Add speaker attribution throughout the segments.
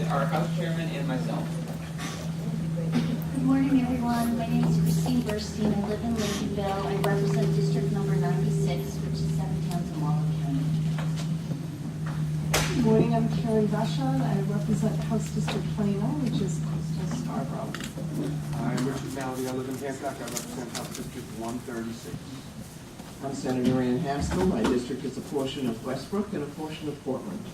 Speaker 1: Our House Chairman and myself.
Speaker 2: Good morning, everyone. My name is Christine Burstein. I live in Lincolnville. I represent District Number 96, which is 7 towns in Waller County.
Speaker 3: Good morning, I'm Karen Vashon. I represent House District 21, which is Coastal Scarborough.
Speaker 4: I'm Richard Malady. I live in Hancock. I represent House District 136.
Speaker 5: I'm Senator Ann Haskell. My district is a portion of Westbrook and a portion of Portland.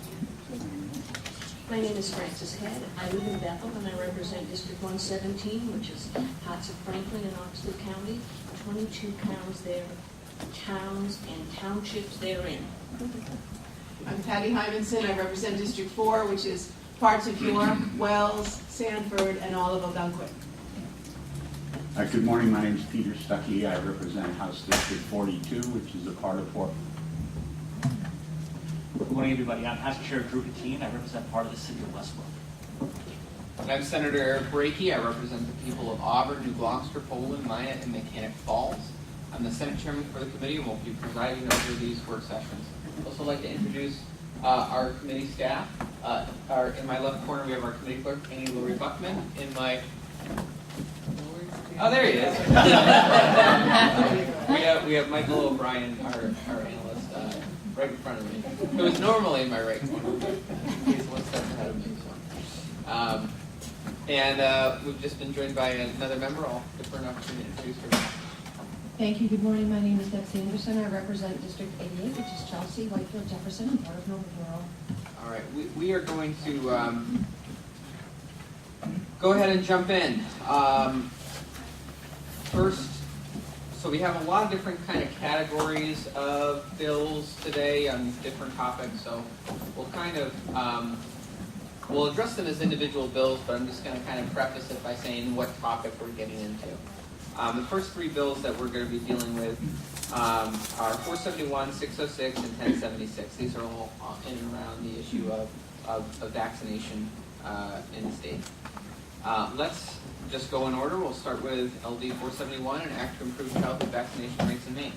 Speaker 6: My name is Frances Head. I live in Bethel and I represent District 117, which is parts of Franklin and Oxford County, 22 towns there, towns and townships therein.
Speaker 7: I'm Patty Hymanson. I represent District 4, which is parts of York, Wells, Sanford, and all of Algonquin.
Speaker 8: Good morning, my name is Peter Stuckey. I represent House District 42, which is a part of Portland.
Speaker 9: Good morning, everybody. I'm House Chair Drew Patine. I represent part of the city of Westbrook.
Speaker 1: And I'm Senator Eric Brakey. I represent the people of Auburn, New Gloucester, Poland, Maya, and Mechanic Falls. I'm the Senate Chairman for the committee and will be presiding over these work sessions. I'd also like to introduce our committee staff. In my left corner, we have our committee clerk, Annie Lori Buckman. In my there he is. we have Michael O'Brien, our analyst, right in front of me. It was normally in my right corner, but he's one step ahead of me. So. And we've just been joined by another member. I'll give her an opportunity to introduce her.
Speaker 10: Thank you. Good morning. My name is Betsy Anderson. I represent District 88, which is Chelsea, Whitefield, Jefferson, and part of Norwood Rural.
Speaker 1: All right, we are going to go ahead and jump in. First, so we have a lot of different kind of categories of bills today on different topics. So we'll kind of we'll address them as individual bills, but I'm just going to kind of preface it by saying what topic we're getting into. The first three bills that we're going to be dealing with are 471, 606, and 1076. These are all in and around the issue of vaccination in the state. Let's just go in order. We'll start with LD 471, an act to improve childhood vaccination rates in Maine.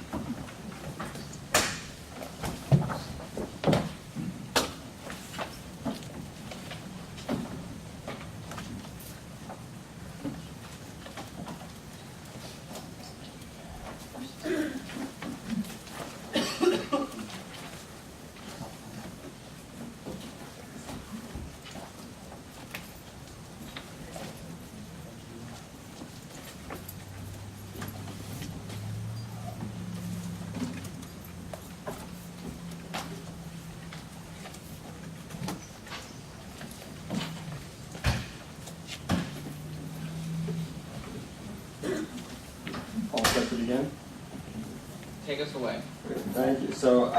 Speaker 5: All set to begin?
Speaker 1: Take us away.
Speaker 5: Thank you. So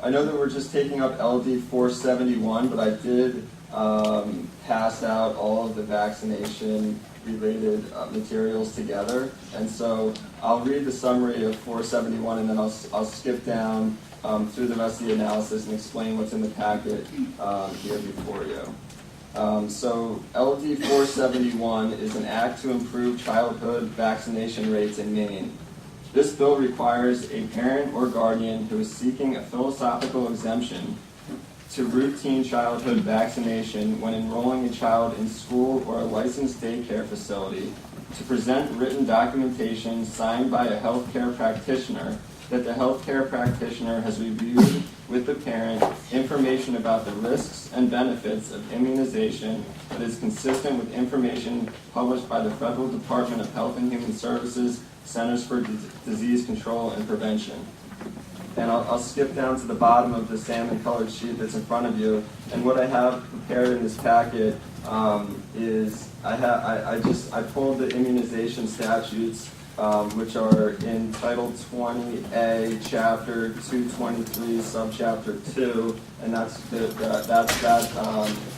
Speaker 5: I know that we're just taking up LD 471, but I did pass out all of the vaccination related materials together. And so I'll read the summary of 471 and then I'll skip down through the rest of the analysis and explain what's in the packet here before you. So LD 471 is an act to improve childhood vaccination rates in Maine. This bill requires a parent or guardian who is seeking a philosophical exemption to routine childhood vaccination when enrolling a child in school or a licensed daycare facility to present written documentation signed by a healthcare practitioner that the healthcare practitioner has reviewed with the parent information about the risks and benefits of immunization that is consistent with information published by the Federal Department of Health and Human Services Centers for Disease Control and Prevention. And I'll skip down to the bottom of the salmon-colored sheet that's in front of you. And what I have prepared in this packet is I pulled the immunization statutes, which are in Title 20A, Chapter 223, Subchapter 2, and that's that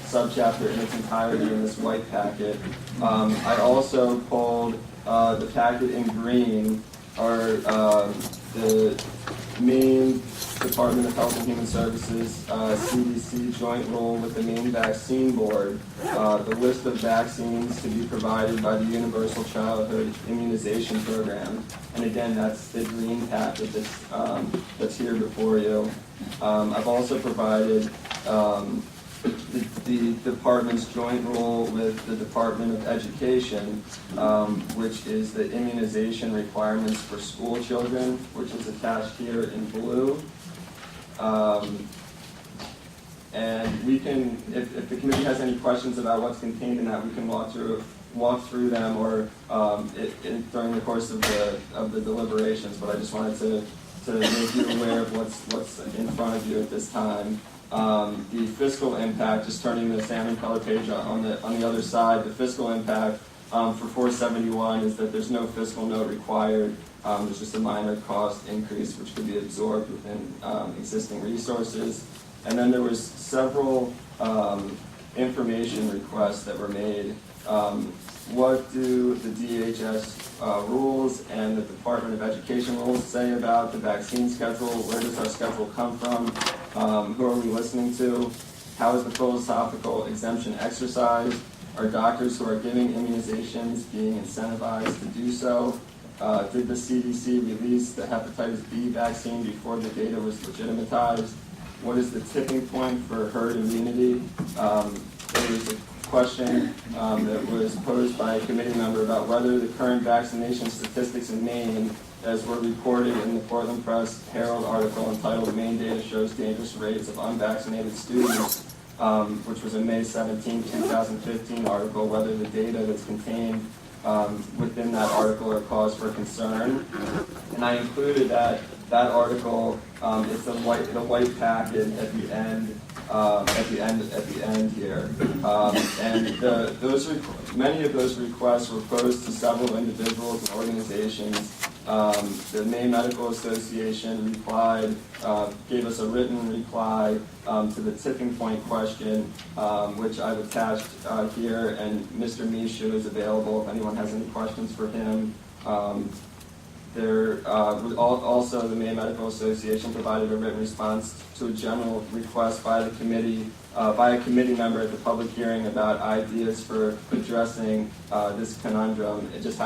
Speaker 5: subchapter in its entirety in this white packet. I also pulled the packet in green, are the Maine Department of Health and Human Services, CDC joint role with the Maine Vaccine Board, the list of vaccines to be provided by the Universal Childhood Immunization Program. And again, that's the green packet that's here before you. I've also provided the the department's joint role with the Department of Education, which is the immunization requirements for school children, which is attached here in blue. And we can, if the committee has any questions about what's contained in that, we can walk through them or during the course of the deliberations. But I just wanted to make you aware of what's in front of you at this time. The fiscal impact, just turning the salmon color page on the other side, the fiscal impact for 471 is that there's no fiscal note required. There's just a minor cost increase which could be absorbed within existing resources. And then there was several information requests that were made. What do the DHS rules and the Department of Education rules say about the vaccine schedule? Where does our schedule come from? Who are we listening to? How is the philosophical exemption exercised? Are doctors who are giving immunizations being incentivized to do so? Did the CDC release the hepatitis B vaccine before the data was legitimatized? What is the tipping point for herd immunity? There was a question that was posed by a committee member about whether the current vaccination statistics in Maine, as were reported in the Portland Press Herald article entitled "Maine Data Shows Dangerous Rates of Unvaccinated Students," which was a May 17, 2015 article, whether the data that's contained within that article are cause for concern. And I included that article. It's the white packet at the end. At the end here, and many of those requests were posed to several individuals and organizations. The Maine Medical Association replied, gave us a written reply to the tipping point question, which I've attached here, and Mr. Mishu is available if anyone has any questions for him. Also, the Maine Medical Association provided a written response to a general request by the committee, by a committee member at the public hearing about ideas for addressing this conundrum. Just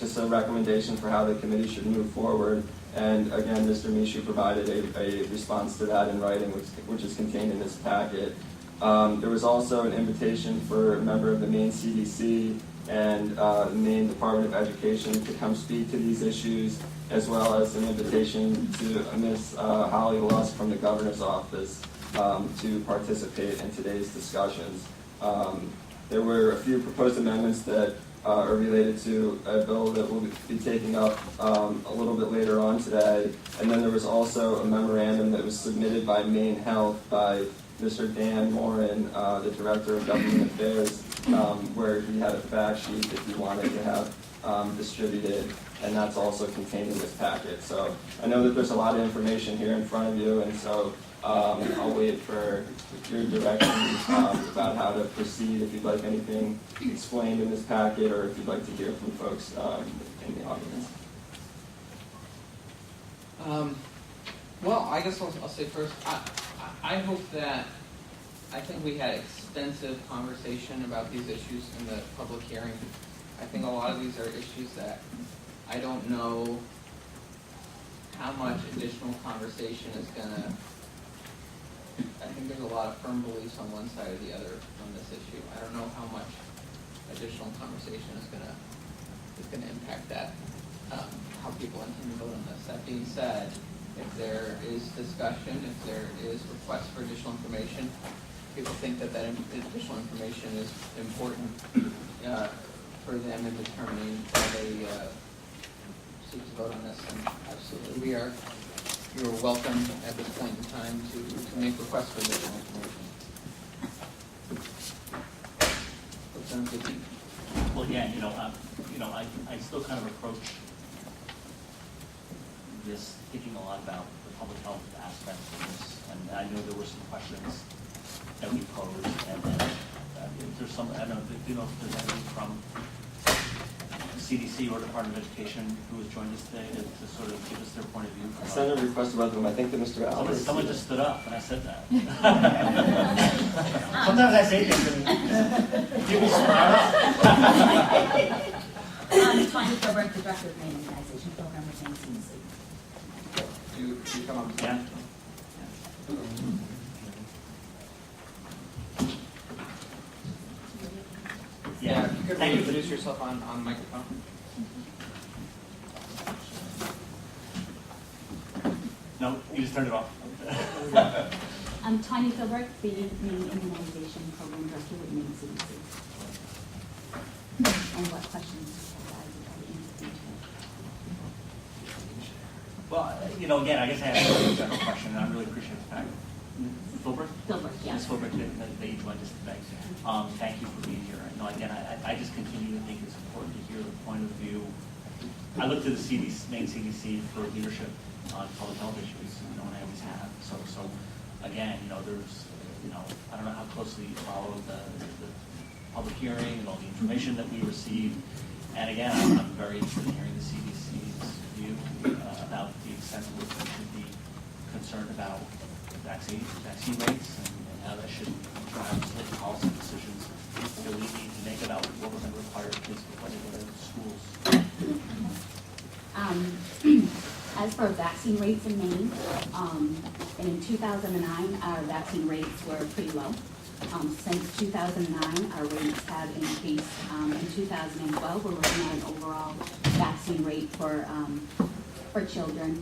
Speaker 5: just a recommendation for how the committee should move forward. And again, Mr. Mishu provided a response to that in writing, which is contained in this packet. There was also an invitation for a member of the Maine CDC and the Maine Department of Education to come speak to these issues, as well as an invitation to Ms. Holly Lusk from the Governor's Office to participate in today's discussions. There were a few proposed amendments that are related to a bill that we'll be taking up a little bit later on today. And then there was also a memorandum that was submitted by Maine Health by Mr. Dan Morin, the Director of Government Affairs, where he had a fact sheet that he wanted to have distributed, and that's also contained in this packet. So I know that there's a lot of information here in front of you, and so I'll wait for your directions about how to proceed, if you'd like anything explained in this packet, or if you'd like to hear from folks in the audience.
Speaker 1: Well, I guess I'll say first, I hope that, I think we had extensive conversation about these issues in the public hearing. I think a lot of these are issues that I don't know how much additional conversation is gonna, I think there's a lot of firm beliefs on one side or the other on this issue. I don't know how much additional conversation is gonna impact that, how people intend to vote on this. That being said, if there is discussion, if there is requests for additional information, people think that additional information is important for them in determining how they seek to vote on this. And absolutely, you are welcome at this point in time to make requests for additional information. That sounds good to you.
Speaker 9: Well, again, I still kind of approach this thinking a lot about the public health aspects of this, and I know there were some questions that we posed, and if there's some, I don't know, do you know if there's anyone from the CDC or Department of Education who has joined us today to sort of give us their point of view?
Speaker 5: I sent a request about them. I think that Mr. Allen.
Speaker 9: Someone just stood up and I said that. Sometimes I say things and give me some
Speaker 2: It's fine to Berwick, the Director of Maine Immunization Program with Maine CDC.
Speaker 1: Do you come up?
Speaker 9: Yeah.
Speaker 1: Yeah, if you could
Speaker 9: Thank you.
Speaker 1: reintroduce yourself on microphone.
Speaker 9: No, you just turned it off.
Speaker 2: I'm Tanya Philbrick, the Maine Immunization Program Director with Maine CDC. And what questions have I answered?
Speaker 9: Well, you know, again, I guess I have a general question, and I really appreciate the fact. Philbrick?
Speaker 2: Philbrick, yes.
Speaker 9: Ms. Philbrick, that you joined us today. Thank you for being here. You know, again, I just continue to think it's important to hear the point of view. I look to the CDC, Maine CDC for leadership on public health issues, you know, and I always have. So again, you know, there's, you know, I don't know how closely you follow the public hearing and all the information that we received. And again, I'm very interested in hearing the CDC's view about the extent to which we should be concerned about vaccine rates and how that should drive certain policy decisions that we need to make about what we're going to require kids before they go to schools.
Speaker 2: As for vaccine rates in Maine, in 2009, our vaccine rates were pretty low. Since 2009, our rates have increased. In 2012, we're looking at an overall vaccine rate for children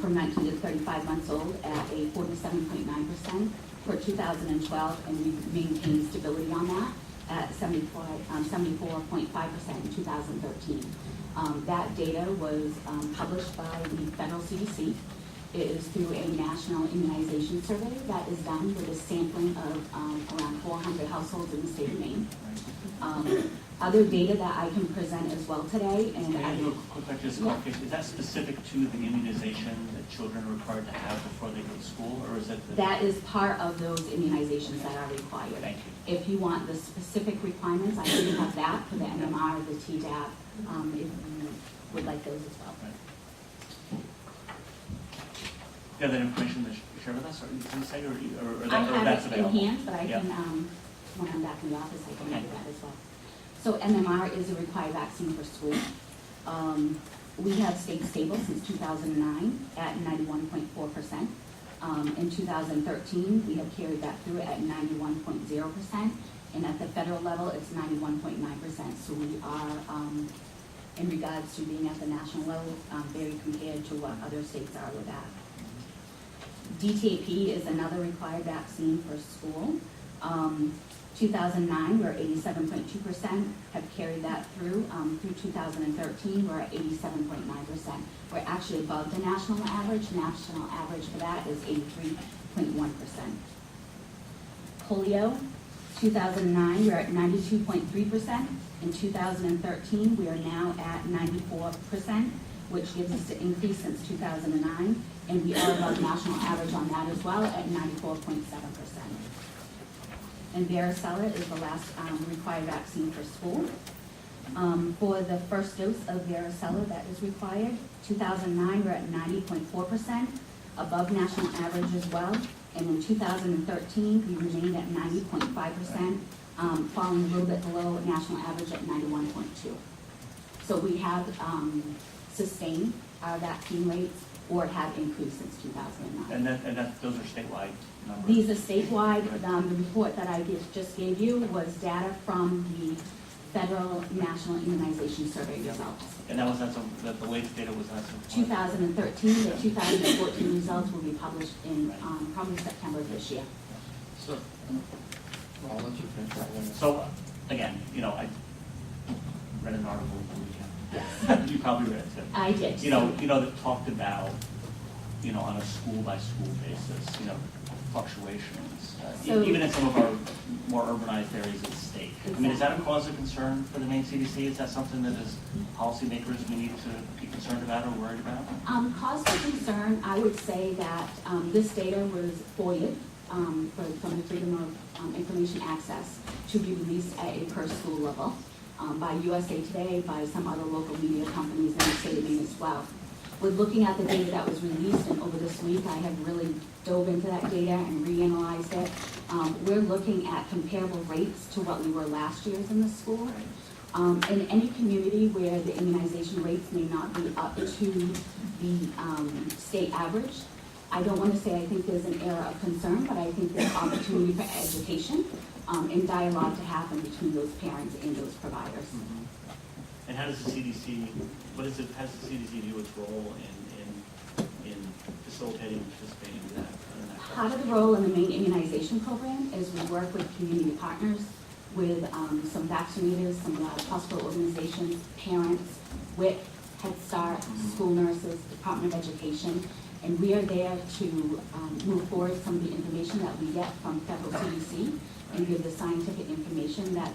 Speaker 2: from 19 to 35 months old at a 47.9% for 2012, and we've maintained stability on that at 74.5% in 2013. That data was published by the federal CDC. It is through a national immunization survey that is done with a sampling of around 400 households in the state of Maine. Other data that I can present as well today, and
Speaker 9: Can I do a quick question? Is that specific to the immunization that children are required to have before they go to school, or is it?
Speaker 2: That is part of those immunizations that are required.
Speaker 9: Thank you.
Speaker 2: If you want the specific requirements, I do have that for the MMR, the Tdap, if you would like those as well.
Speaker 9: Right. Do you have that information to share with us, or can you say, or
Speaker 2: I
Speaker 9: that's
Speaker 2: have it in
Speaker 9: available?
Speaker 2: hand, but I
Speaker 9: Yeah.
Speaker 2: can, when I'm back in the office, I can
Speaker 9: Okay.
Speaker 2: do that as well. So MMR is a required vaccine for school. We have stayed stable since 2009 at 91.4%. In 2013, we have carried that through at 91.0%, and at the federal level, it's 91.9%. So we are, in regards to being at the national level, very compared to what other states are with that. DTaP is another required vaccine for school. 2009, we're 87.2%, have carried that through. Through 2013, we're at 87.9%. We're actually above the national average. National average for that is 83.1%. Polio, 2009, we're at 92.3%. In 2013, we are now at 94%, which gives us an increase since 2009. And we are above national average on that as well at 94.7%. And varicella is the last required vaccine for school. For the first dose of varicella that is required, 2009 we're at 90.4%, above national average as well. And in 2013 we remained at 90.5%, falling a little bit below national average at 91.2%. So we have sustained our vaccine rates or have increased since 2009.
Speaker 9: And those are statewide numbers?
Speaker 2: These are statewide. The report that I just gave you was data from the Federal National Immunization Survey results.
Speaker 9: And that's the latest data was as of
Speaker 2: 2013, the 2014 results will be published in probably September of this year.
Speaker 1: So, I'll let you finish that one.
Speaker 9: So, again, you know, I read an article over the weekend.
Speaker 2: Yes.
Speaker 9: You probably read it too.
Speaker 2: I did.
Speaker 9: You know, that talked about, you know, on a school-by-school basis, you know, fluctuations,
Speaker 2: So-
Speaker 9: even in some of our more urbanized areas of the state. I mean, is that a cause of concern for the Maine CDC? Is that something that as policymakers we need to be concerned about or worried about?
Speaker 2: Cause for concern, I would say that this data was FOIA from the Freedom of Information Access to be released at a per school level by USA Today, by some other local media companies in the state of Maine as well. With looking at the data that was released, and over this week I have really dove into that data and reanalyzed it. We're looking at comparable rates to what we were last year in the school. In any community where the immunization rates may not be up to the state average, I don't want to say I think there's an area of concern, but I think there's opportunity for education and dialogue to happen between those parents and those providers.
Speaker 9: And how does the CDC, how does the CDC view its role in facilitating and participating in that?
Speaker 2: Part of the role in the Maine immunization program is we work with community partners, with some vaccinators, some hospital organizations, parents, WIC, Head Start, school nurses, Department of Education, and we are there to move forward some of the information that we get from federal CDC and give the scientific information that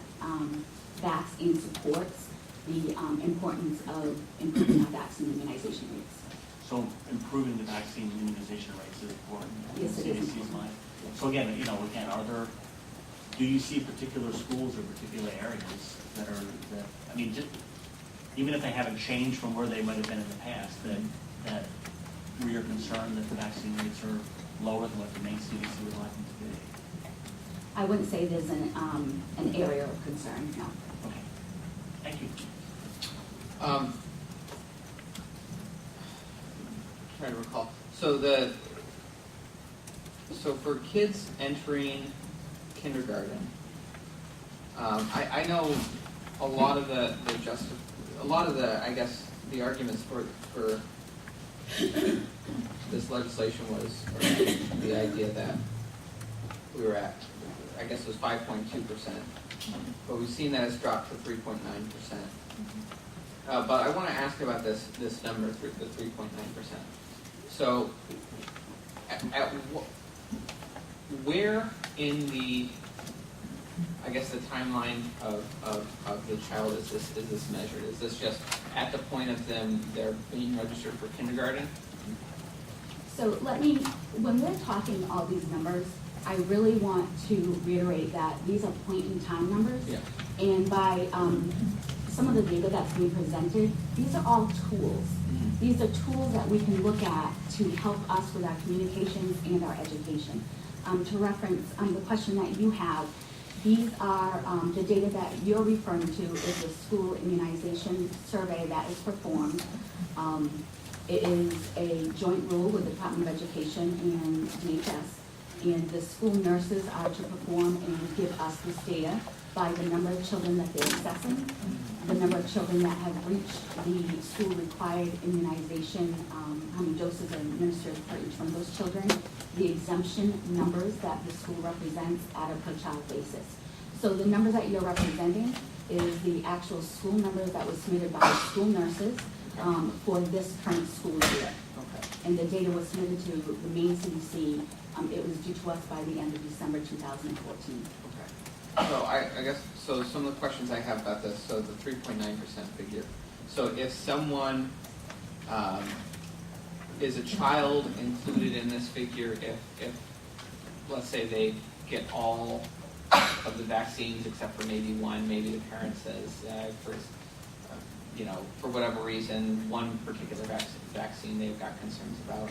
Speaker 2: backs and supports the importance of improving our vaccine immunization rates.
Speaker 9: So improving the vaccine immunization rates is important.
Speaker 2: Yes, it is
Speaker 9: CDC's mind. So again, do you see particular schools or particular areas that even if they haven't changed from where they might have been in the past, that where you're concerned that the vaccine rates are lower than what the Maine CDC would like them to be?
Speaker 2: I wouldn't say there's an area of concern, no.
Speaker 9: Okay, thank you.
Speaker 1: Trying to recall. So for kids entering kindergarten, I know a lot of the arguments for this legislation was the idea that we were at, I guess it was 5.2%, but we've seen that it's dropped to 3.9%. But I want to ask about this number, the 3.9%. So, where in the timeline of the child is this measured? Is this just at the point of they're being registered for kindergarten?
Speaker 2: So when we're talking all these numbers, I really want to reiterate that these are point-in-time numbers.
Speaker 1: Yeah.
Speaker 2: And by some of the data that's being presented, these are all tools. These are tools that we can look at to help us with our communications and our education. To reference the question that you have, these are the data that you're referring to is a school immunization survey that is performed. It is a joint rule with the Department of Education and DHS, and the school nurses are to perform and give us this data by the number of children that they're assessing, the number of children that have reached the school-required immunization, how many doses are administered for each one of those children, the exemption numbers that the school represents at a per-child basis. So the number that you're representing is the actual school numbers that was submitted by the school nurses for this current school year.
Speaker 1: Okay.
Speaker 2: And the data was submitted to the Maine CDC. It was due to us by the end of December 2014.
Speaker 1: Okay. So I guess some of the questions I have about this. So the 3.9% figure. So if someone is a child included in this figure, if let's say they get all of the vaccines except for maybe one, maybe the parent says for whatever reason, one particular vaccine they've got concerns about.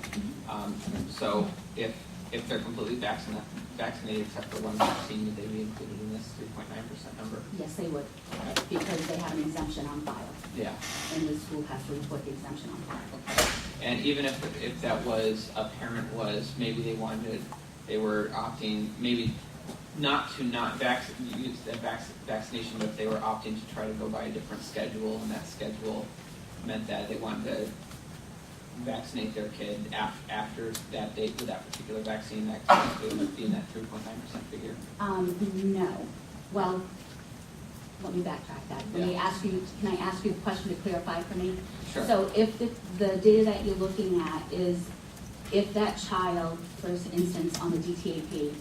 Speaker 1: So if they're completely vaccinated except for one vaccine, would they be included in this 3.9% number?
Speaker 2: Yes, they would, because they have an exemption on file.
Speaker 1: Yeah.
Speaker 2: And the school has to report the exemption on file.
Speaker 1: Okay. And even if that was, a parent was, maybe they were opting, maybe not to use that vaccination, but they were opting to try to go by a different schedule, and that schedule meant that they wanted to vaccinate their kid after that date with that particular vaccine, that would be in that 3.9% figure?
Speaker 2: No. Well, let me backtrack that. Can I ask you a question to clarify for me?
Speaker 1: Sure.
Speaker 2: So if the data that you're looking at is if that child, first instance on the DTAP,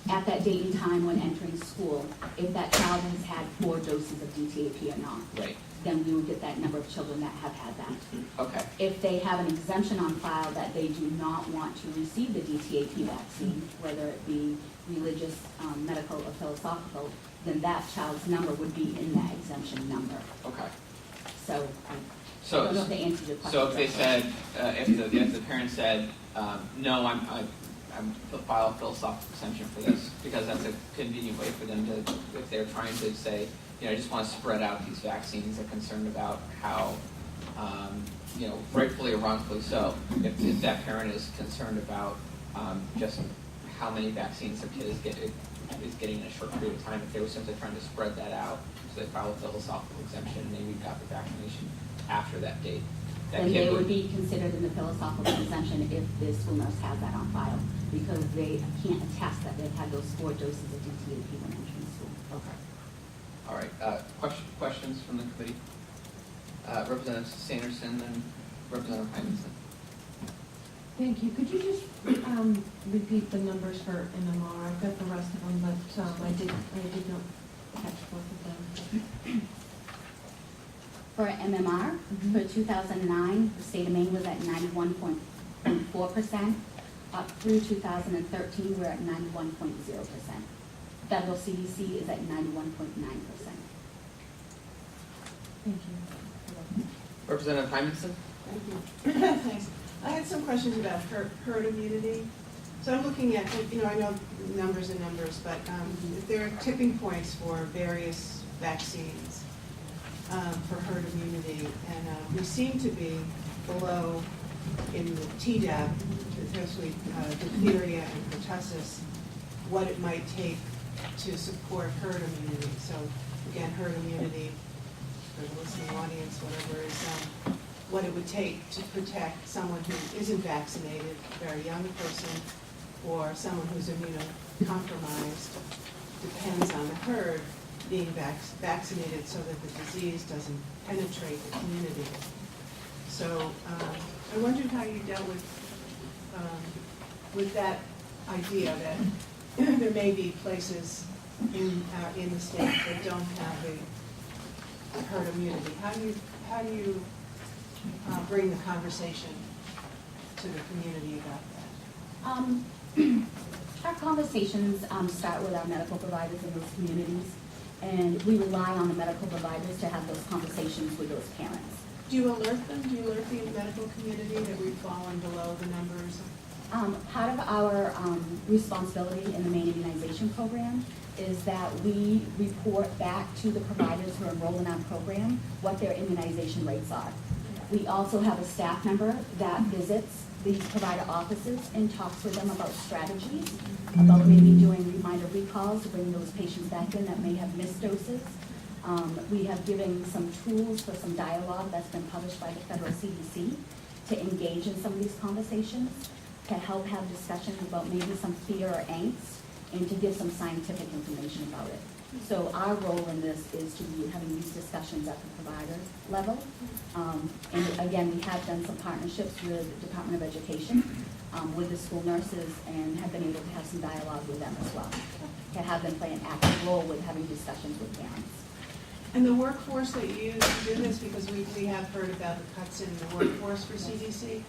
Speaker 2: at that date and time when entering school, if that child has had 4 doses of DTAP or not,
Speaker 1: Right.
Speaker 2: then we would get that number of children that have had that.
Speaker 1: Okay.
Speaker 2: If they have an exemption on file that they do not want to receive the DTAP vaccine, whether it be religious, medical, or philosophical, then that child's number would be in that exemption number.
Speaker 1: Okay.
Speaker 2: So I don't know if they answered your question.
Speaker 1: So if they said, if the parent said, no, I'm file a philosophical exemption for this, because that's a convenient way for them to, if they're trying to say, I just want to spread out these vaccines, they're concerned about how, rightfully or wrongfully so, if that parent is concerned about just how many vaccines a kid is getting in a short period of time. If they were simply trying to spread that out, so they filed a philosophical exemption, and maybe got the vaccination after that date. That
Speaker 2: Then
Speaker 1: kid
Speaker 2: they would be considered in the philosophical exemption if the school nurse has that on file, because they can't attest that they've had those 4 doses of DTaP when entering school.
Speaker 1: Okay. All right, questions from the committee? Representative Sanderson and Representative Hymanson.
Speaker 10: Thank you. Could you just repeat the numbers for MMR? I've got the rest of them, but I did not catch both of them.
Speaker 2: For MMR, for 2009, the state of Maine was at 91.4%. Up through 2013, we're at 91.0%. Federal CDC is at 91.9%.
Speaker 10: Thank you.
Speaker 1: Representative Hymanson.
Speaker 7: Thank you. Thanks. I had some questions about herd immunity. So I'm looking at, I know numbers and numbers, but if there are tipping points for various vaccines for herd immunity, and we seem to be below in the Tdap, especially diphtheria and pertussis, what it might take to support herd immunity. So again, herd immunity, for the listening audience, whatever, is what it would take to protect someone who isn't vaccinated, a very young person, or someone who's immunocompromised. Depends on the herd being vaccinated so that the disease doesn't penetrate the community. So I wondered how you dealt with that idea that there may be places in the state that don't have a herd immunity. How do you bring the conversation to the community about that?
Speaker 2: Our conversations start with our medical providers in those communities, and we rely on the medical providers to have those conversations with those parents.
Speaker 7: Do you alert them? Do you alert the medical community that we've fallen below the numbers?
Speaker 2: Part of our responsibility in the Maine Immunization program is that we report back to the providers who are enrolled in our program what their immunization rates are. We also have a staff member that visits these provider offices and talks with them about strategies, about maybe doing reminder recalls to bring those patients back in that may have missed doses. We have given some tools for some dialogue that's been published by the federal CDC to engage in some of these conversations, to help have discussions about maybe some fear or angst, and to give some scientific information about it. So our role in this is to be having these discussions at the provider level. And again, we have done some partnerships with the Department of Education, with the school nurses, and have been able to have some dialogue with them as well, to have them play an active role with having discussions with parents.
Speaker 7: And the workforce that you use to do this, because we have heard about the cuts in the workforce for CDC.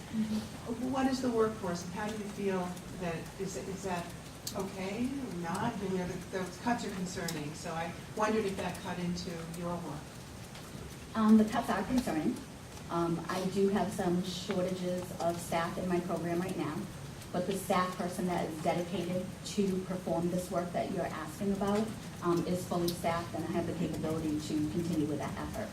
Speaker 7: What is the workforce, and how do you feel that, is that okay or not? Those cuts are concerning, so I wondered if that cut into your work.
Speaker 2: The cuts are concerning. I do have some shortages of staff in my program right now, but the staff person that is dedicated to perform this work that you're asking about is fully staffed, and I have the capability to continue with that effort.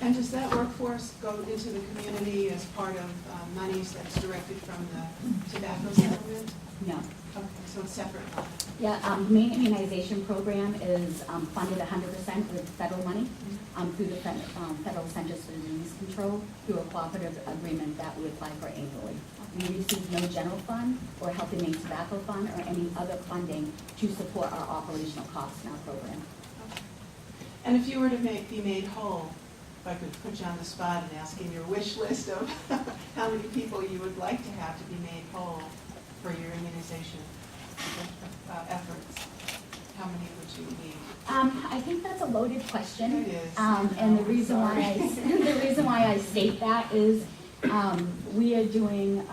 Speaker 7: And does that workforce go into the community as part of monies that's directed from the tobacco settlement?
Speaker 2: No.
Speaker 7: Okay, so it's separate.
Speaker 2: Yeah, Maine Immunization Program is funded 100% with federal money through the Federal Centers for Disease Control through a cooperative agreement that we apply for annually. We receive no general fund or Healthy Maine Tobacco Fund or any other funding to support our operational costs in our program.
Speaker 7: Okay. And if you were to be made whole, if I could put you on the spot and ask in your wish list of how many people you would like to have to be made whole for your immunization efforts, how many would you need?
Speaker 2: I think that's a loaded question.
Speaker 7: It is.
Speaker 2: And the reason why I state that is we are doing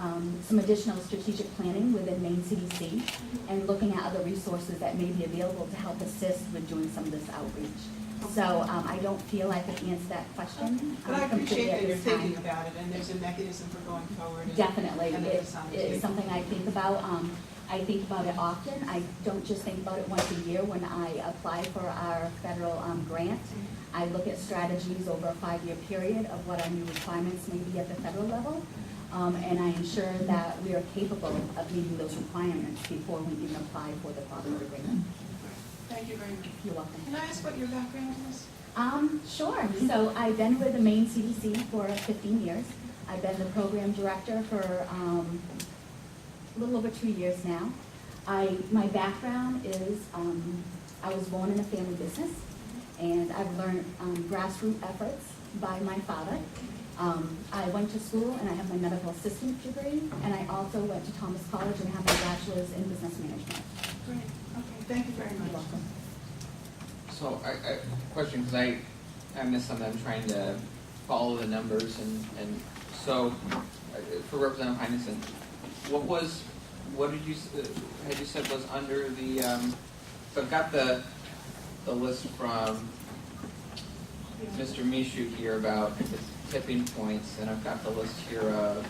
Speaker 2: some additional strategic planning within Maine CDC and looking at other resources that may be available to help assist with doing some of this outreach. So I don't feel I could answer that question.
Speaker 7: But I appreciate that you're
Speaker 2: time.
Speaker 7: thinking about it, and there's a mechanism for going forward.
Speaker 2: Definitely.
Speaker 7: And
Speaker 2: It is something I think about. I think about it often. I don't just think about it once a year when I apply for our federal grant. I look at strategies over a 5-year period of what our new requirements may be at the federal level. and I ensure that we are capable of meeting those requirements before we even apply for the cooperative agreement.
Speaker 7: Thank you very much.
Speaker 2: You're welcome.
Speaker 7: Can I ask what your background is?
Speaker 2: Sure. So I've been with the Maine CDC for 15 years. I've been the program director for a little over 2 years now. My background is I was born in a family business, and I've learned grassroots efforts by my father. I went to school and I have my medical assistant degree, and I also went to Thomas College and have my bachelor's in business management.
Speaker 7: Great. Okay, thank you very much.
Speaker 2: You're welcome.
Speaker 1: So I question, because I missed something, I'm trying to follow the numbers, and so, for Representative Heineken, what did you, had you said was under the, so I've got the list from Mr. Mishu here about the tipping points, and I've got the list here of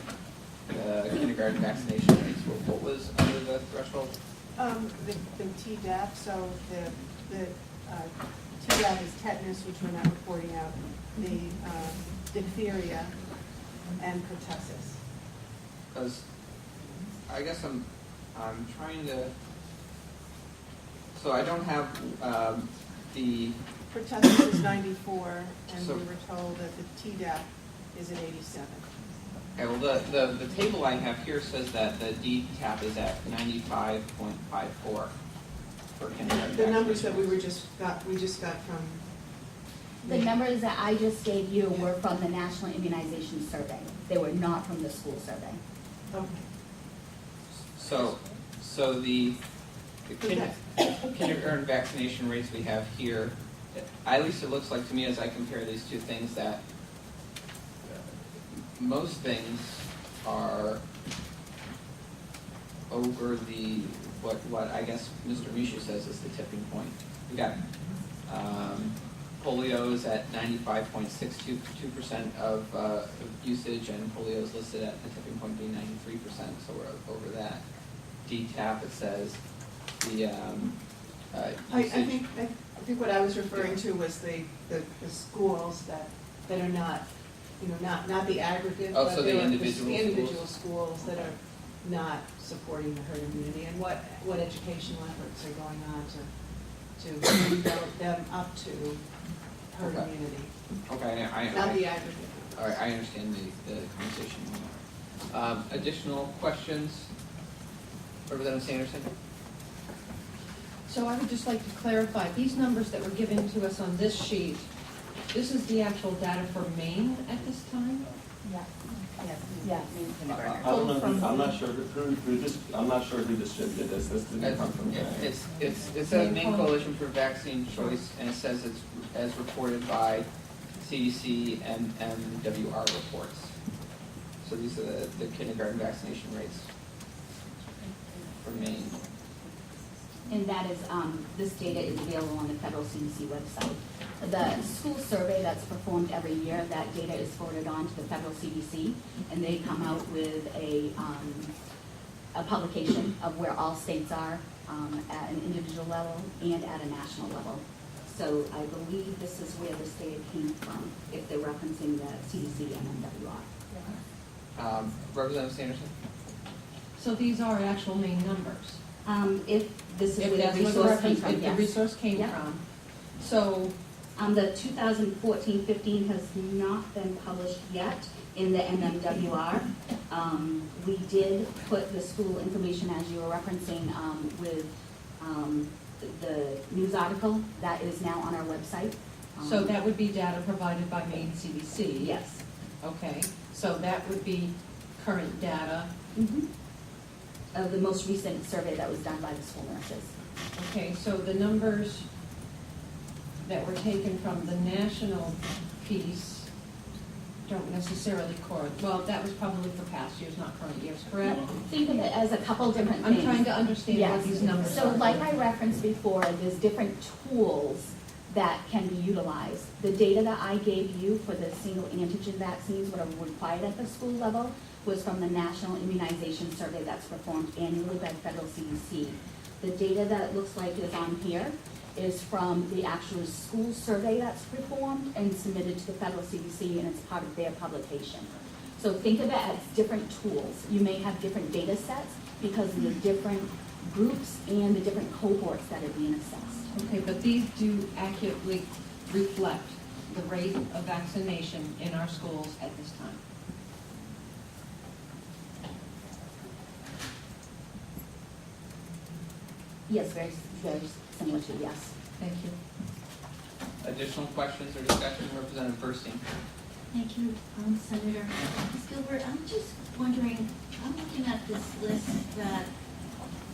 Speaker 1: kindergarten vaccination rates. What was under the threshold?
Speaker 7: The Tdap, so the Tdap is tetanus, which we're not reporting out, the diphtheria, and pertussis.
Speaker 1: Because I guess I'm trying to, so I don't have the,
Speaker 7: Pertussis is 94, and
Speaker 1: So-
Speaker 7: we were told that the Tdap is at 87.
Speaker 1: okay, well, the table I have here says that the DTaP is at 95.54 for kindergarten.
Speaker 7: The numbers that
Speaker 1: vaccinations.
Speaker 7: we just got from.
Speaker 2: The numbers that I just gave you were from the National Immunization Survey. They were not from the school survey.
Speaker 7: Okay.
Speaker 1: So the kindergarten vaccination rates we have here, at least it looks like to me as I compare these two things that most things are over the, what I guess Mr. Mishu says is the tipping point. We got polio is at 95.62% of usage, and polio is listed at the tipping point being 93%, so we're over that. DTaP, it says the
Speaker 7: I
Speaker 1: usage.
Speaker 7: think what I was referring to was the schools that are not, not the aggregate.
Speaker 1: Oh,
Speaker 7: but
Speaker 1: so the
Speaker 7: they are
Speaker 1: individual
Speaker 7: the individual schools that are not supporting the herd immunity, and what educational efforts are going on to develop them up to herd
Speaker 1: Okay.
Speaker 7: immunity,
Speaker 1: Okay,
Speaker 7: not the aggregate.
Speaker 1: all right, I understand the conversation. Additional questions? Representative Sanderson?
Speaker 10: So I would just like to clarify, these numbers that were given to us on this sheet, this is the actual data for Maine at this time?
Speaker 2: Yes. Yes.
Speaker 5: I don't know, I'm not sure I'm not sure who distributed this. This didn't come from me.
Speaker 1: It's a Maine Coalition for Vaccine Choice, and it says it's as reported by CDC and MWR reports. So these are the kindergarten vaccination rates for Maine.
Speaker 2: And that is, this data is available on the federal CDC website. The school survey that's performed every year, that data is forwarded on to the federal CDC, and they come out with a publication of where all states are at an individual level and at a national level. So I believe this is where this data came from, if they're referencing the CDC and MWR.
Speaker 1: Representative Sanderson?
Speaker 10: So these are actual Maine numbers?
Speaker 2: If this is
Speaker 10: If
Speaker 2: where
Speaker 10: that's
Speaker 2: the
Speaker 10: what the
Speaker 2: resource came
Speaker 10: reference,
Speaker 2: from,
Speaker 10: if the
Speaker 2: yes.
Speaker 10: resource came
Speaker 2: Yep.
Speaker 10: from. So,
Speaker 2: The 2014-15 has not been published yet in the MMWR. We did put the school information, as you were referencing, with the news article that is now on our website.
Speaker 10: so that would be data provided by Maine CDC?
Speaker 2: Yes.
Speaker 10: Okay, so that would be current data.
Speaker 2: Of the most recent survey that was done by the school nurses.
Speaker 10: Okay, so the numbers that were taken from the national piece don't necessarily correlate. Well, that was probably for past years, not current years, correct?
Speaker 2: Think of it as a couple different things.
Speaker 10: I'm trying to understand what
Speaker 2: Yes.
Speaker 10: these numbers
Speaker 2: So
Speaker 10: are.
Speaker 2: like I referenced before, there's different tools that can be utilized. The data that I gave you for the single antigen vaccines, what are required at the school level, was from the National Immunization Survey that's performed annually by federal CDC. The data that it looks like is on here is from the actual school survey that's performed and submitted to the federal CDC, and it's part of their publication. So think of it as different tools. You may have different data sets because of the different groups and the different cohorts that are being assessed.
Speaker 10: Okay, but these do accurately reflect the rate of vaccination in our schools at this time.
Speaker 2: Yes, very similar to yes.
Speaker 10: Thank you.
Speaker 1: Additional questions or discussion, Representative Burstein?
Speaker 11: Thank you, Senator. Ms. Gilbert, I'm just wondering, I'm looking at this list that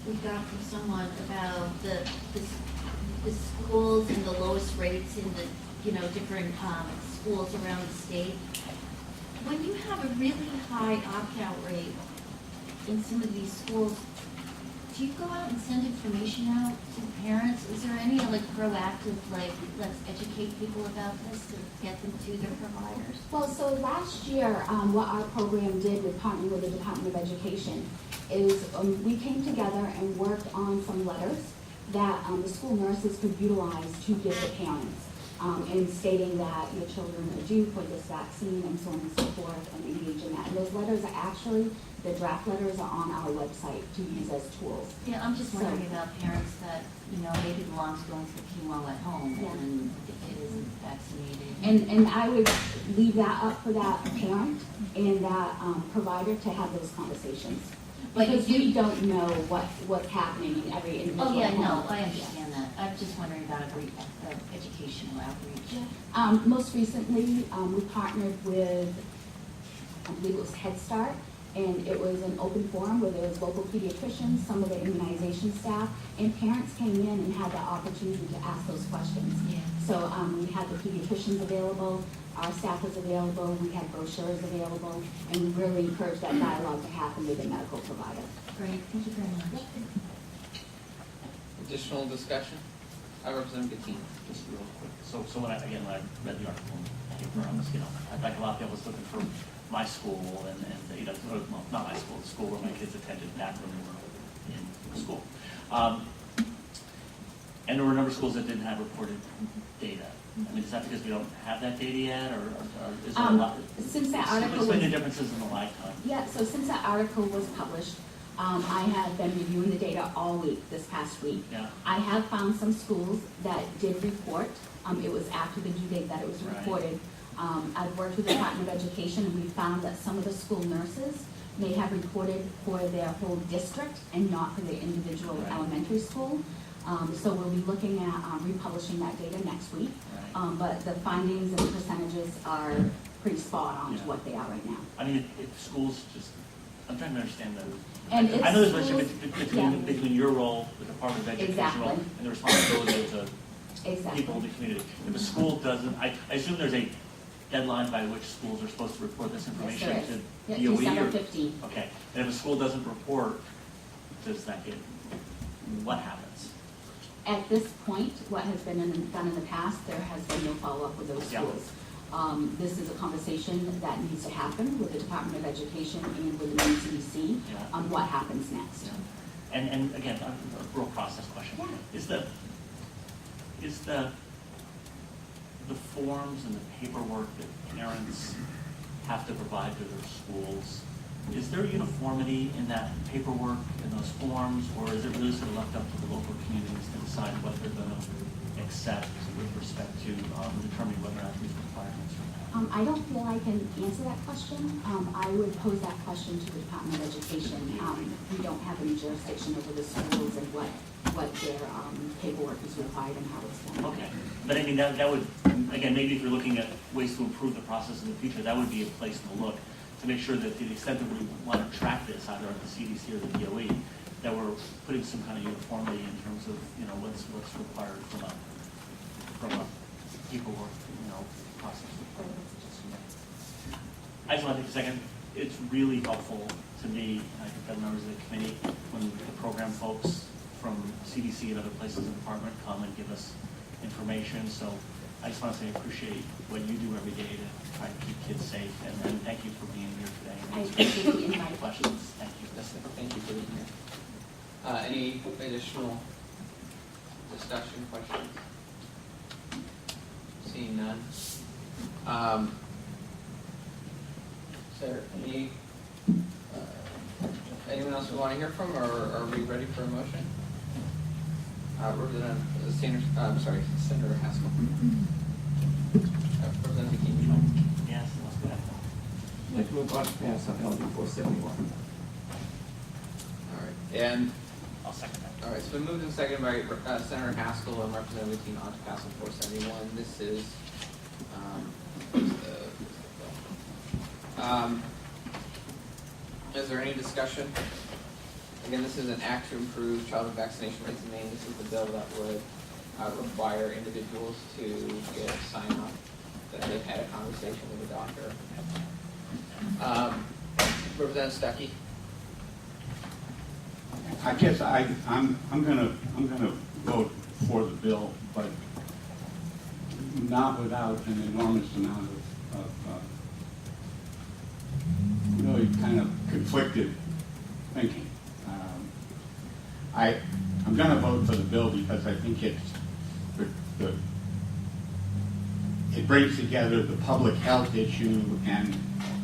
Speaker 11: we got from someone about the schools and the lowest rates in the, different schools around the state. When you have a really high opt-out rate in some of these schools, do you go out and send information out to parents? Is there any proactive, let's educate people about this to get them to their providers?
Speaker 2: Well, so last year, what our program did with partnering with the Department of Education is we came together and worked on some letters that the school nurses could utilize to give the parents, in stating that your children are due for this vaccine and so on and so forth, and engage in that. And those letters are actually, the draft letters are on our website to use as tools.
Speaker 11: Yeah, I'm just wondering about parents that, maybe the mom's going through chemo at home
Speaker 2: Yeah.
Speaker 11: and the kid isn't vaccinated.
Speaker 2: And I would leave that up for that parent and that provider to have those conversations.
Speaker 11: But you
Speaker 2: Because
Speaker 11: do-
Speaker 2: we don't know what's happening in every individual
Speaker 11: Oh, yeah,
Speaker 2: home.
Speaker 11: no, I understand that. I'm just wondering about educational outreach.
Speaker 2: Most recently, we partnered with, I believe it was Head Start, and it was an open forum where there was local pediatricians, some of the immunization staff, and parents came in and had the opportunity to ask those questions.
Speaker 11: Yeah.
Speaker 2: So we had the pediatricians available, our staff was available, we had brochures available, and we really encouraged that dialogue to happen with the medical provider.
Speaker 11: Great, thank you very much.
Speaker 1: Additional discussion? Representative Gattini.
Speaker 9: Just real quick. So when I read the article in the paper on this, like a lot of people was looking for my school and well, not my school, the school where my kids attended back when they were in school. And there were a number of schools that didn't have reported data. I mean, is that because we don't have that data yet, or is there a lot?
Speaker 2: Since that article
Speaker 9: Explain the
Speaker 2: was,
Speaker 9: differences in the lag time.
Speaker 2: yeah, so since that article was published, I have been reviewing the data all week, this past week.
Speaker 9: Yeah.
Speaker 2: I have found some schools that did report. It was after the due date that it was
Speaker 9: Right.
Speaker 2: reported. I've worked with the Department of Education, and we found that some of the school nurses may have reported for their whole district and not for their individual
Speaker 9: Right.
Speaker 2: elementary school. So we'll be looking at republishing that data next week.
Speaker 9: Right.
Speaker 2: But the findings and the percentages are pretty spot on to
Speaker 9: Yeah.
Speaker 2: what they are right now.
Speaker 9: I mean, if schools just, I'm trying to understand those.
Speaker 2: And
Speaker 9: I
Speaker 2: it's
Speaker 9: know there's a
Speaker 2: schools-
Speaker 9: relationship
Speaker 2: yeah.
Speaker 9: between your role, the Department of Education role,
Speaker 2: Exactly.
Speaker 9: and the responsibility of the
Speaker 2: Exactly.
Speaker 9: people in the community. If a school doesn't, I assume there's a deadline by which schools are supposed to report this
Speaker 2: Yes,
Speaker 9: information
Speaker 2: there is.
Speaker 9: to
Speaker 2: Yeah,
Speaker 9: DOE
Speaker 2: December
Speaker 9: or-
Speaker 2: 15th.
Speaker 9: Okay, and if a school doesn't report, does that get, what happens?
Speaker 2: At this point, what has been done in the past, there has been no follow-up with those
Speaker 9: Yeah.
Speaker 2: schools. This is a conversation that needs to happen with the Department of Education and with the Maine CDC
Speaker 9: Yeah.
Speaker 2: on what happens next.
Speaker 9: Yeah. And again, a real process question.
Speaker 2: Yeah.
Speaker 9: Is the forms and the paperwork that parents have to provide to their schools, is there uniformity in that paperwork, in those forms, or is it really sort of left up to the local communities to decide what they're going to accept with respect to determining whether or not these requirements are met?
Speaker 2: I don't feel I can answer that question. I would pose that question to the Department of Education. We don't have any jurisdiction over the schools and what their paperwork is required and how it's done.
Speaker 9: Okay, but I mean, that would, again, maybe if you're looking at ways to improve the process in the future, that would be a place to look, to make sure that to the extent that we want to track this, either at the CDC or the DOE, that we're putting some kind of uniformity in terms of, what's required from a paperwork, process. I just want to take a second. It's really helpful to me, and I think that members of the committee, when the program folks from CDC and other places in the department come and give us information. So I just want to say I appreciate what you do every day to try to keep kids safe, and thank you for being here today.
Speaker 2: I appreciate the invite.
Speaker 9: Questions. Thank you.
Speaker 1: Yes, thank you for being here. Any additional discussion, questions? Seeing none. Is there anyone else we want to hear from, or are we ready for a motion? Senator Haskell. Representative McKean.
Speaker 9: Yes, let's go ahead.
Speaker 5: I'd like to move on to pass on LD 471.
Speaker 1: All right, and
Speaker 9: I'll second that.
Speaker 1: all right, it's been moved and seconded by Senator Haskell and Representative McKean on to pass on 471. This is is there any discussion? Again, this is an act to improve childhood vaccination rates in Maine. This is the bill that would require individuals to get sign off that they've had a conversation with a doctor. Representative Stuckey.
Speaker 8: I guess I'm gonna vote for the bill, but not without an enormous amount of really kind of conflicted thinking. I'm going to vote for the bill because I think it brings together the public health issue and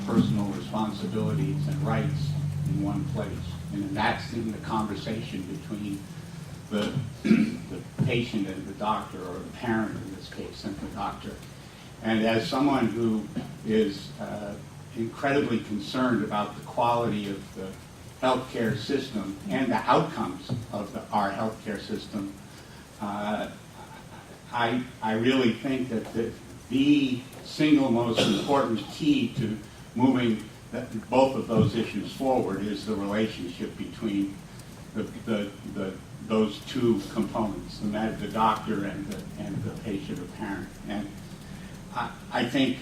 Speaker 8: personal responsibilities and rights in one place. And that's in the conversation between the patient and the doctor, or the parent in this case, and the doctor. And as someone who is incredibly concerned about the quality of the healthcare system and the outcomes of our healthcare system, I really think that the single most important key to moving both of those issues forward is the relationship between those two components, the doctor and the patient or parent. And I think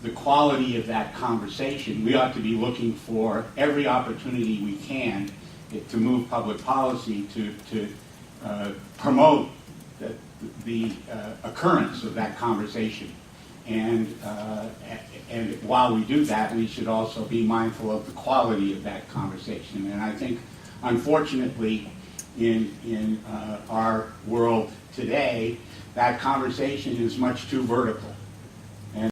Speaker 8: the quality of that conversation, we ought to be looking for every opportunity we can to move public policy to promote the occurrence of that conversation. And while we do that, we should also be mindful of the quality of that conversation. And I think, unfortunately, in our world today, that conversation is much too vertical.